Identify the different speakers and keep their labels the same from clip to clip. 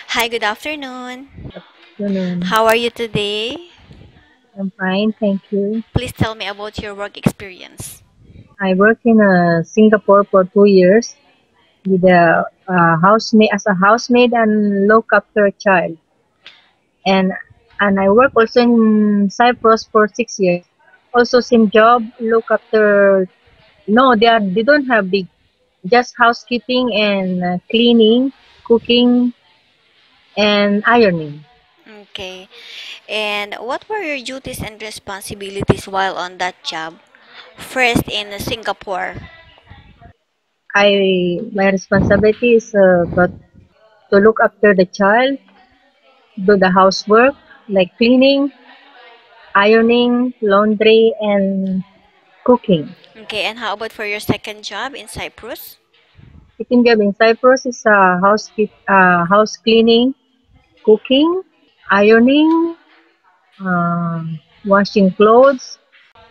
Speaker 1: Hi, good afternoon.
Speaker 2: Afternoon.
Speaker 1: How are you today?
Speaker 2: I'm fine, thank you.
Speaker 1: Please tell me about your work experience.
Speaker 2: I work in Singapore for 2 years with a housemaid as a housemaid and look after a child. And I work also in Cyprus for 6 years. Also same job, look after. No, they don't have big, just housekeeping and cleaning, cooking and ironing.
Speaker 1: Okay. And what were your duties and responsibilities while on that job? First in Singapore.
Speaker 2: My responsibility is to look after the child, do the housework like cleaning, ironing, laundry, and cooking.
Speaker 1: Okay, and how about for your second job in Cyprus?
Speaker 2: Second job in Cyprus is house cleaning, cooking, ironing, washing clothes.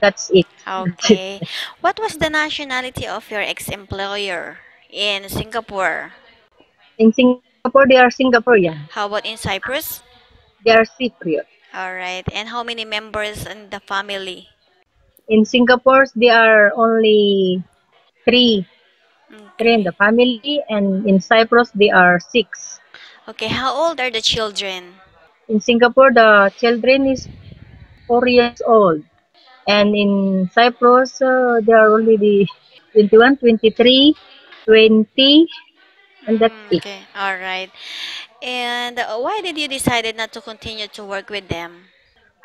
Speaker 2: That's it. That's it.
Speaker 1: Okay. What was the nationality of your ex-employer in Singapore?
Speaker 2: In Singapore, they are Singaporean.
Speaker 1: How about in Cyprus?
Speaker 2: They are Cypriot.
Speaker 1: All right. And how many members in the family?
Speaker 2: In Singapore, they are only three, three in
Speaker 1: Okay.
Speaker 2: the family, and in Cyprus, they are six.
Speaker 1: Okay, how old are the children?
Speaker 2: In Singapore, the children is 4 years old. And in Cyprus, they are already 21, 23, 20, and that's it.
Speaker 1: Okay, all right. And why did you decided not to continue to work with them?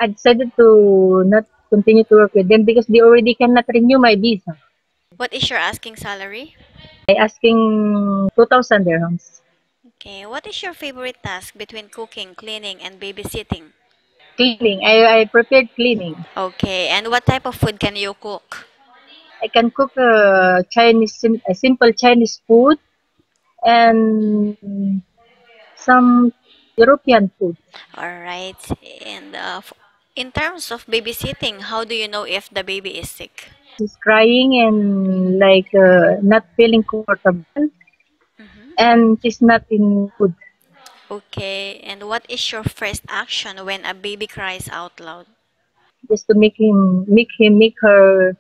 Speaker 2: I decided to not continue to work with them because they already cannot renew my visa.
Speaker 1: What is your asking salary?
Speaker 2: I asking 2,000 dirhams.
Speaker 1: Okay, what is your favorite task between cooking, cleaning, and babysitting?
Speaker 2: Cleaning. I prepared cleaning.
Speaker 1: Okay, and what type of food can you cook?
Speaker 2: I can cook a simple Chinese food and some European food.
Speaker 1: All right. And in terms of babysitting, how do you know if the baby is sick?
Speaker 2: She's crying and like not feeling comfortable,
Speaker 1: Mm-hmm.
Speaker 2: and she's not in food.
Speaker 1: Okay, and what is your first action when a baby cries out loud?
Speaker 2: Just to make her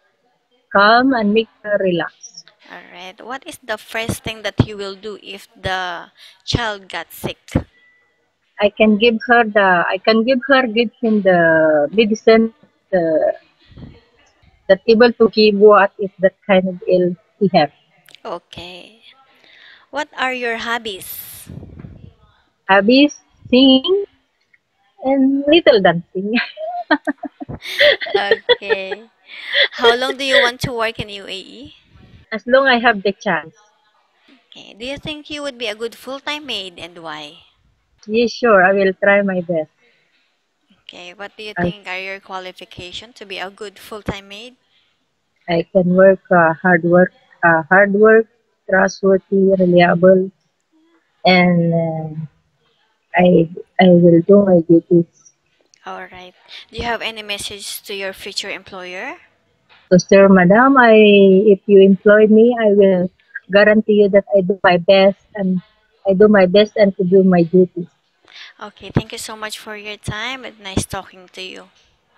Speaker 2: calm and make her relax.
Speaker 1: All right. What is the first thing that you will do if the child got sick?
Speaker 2: Give him the medicine uh, that able to give what if that kind of ill he have.
Speaker 1: Okay. What are your hobbies?
Speaker 2: Hobbies, singing and little dancing.
Speaker 1: Okay. How long do you want to work in UAE?
Speaker 2: As long I have the chance.
Speaker 1: Okay. Do you think you would be a good full-time maid and why?
Speaker 2: Yes, sure, I will try my best.
Speaker 1: Okay. What do you
Speaker 2: I,
Speaker 1: think are your qualifications to be a good full-time maid?
Speaker 2: I can hard work, trustworthy, reliable, and I I will do my duties.
Speaker 1: All right. Do you have any message to your future employer?
Speaker 2: So, sir, madam, if you employ me, I will guarantee you that I do my best and to do my duties.
Speaker 1: Okay. Thank you so much for your time and nice talking to you.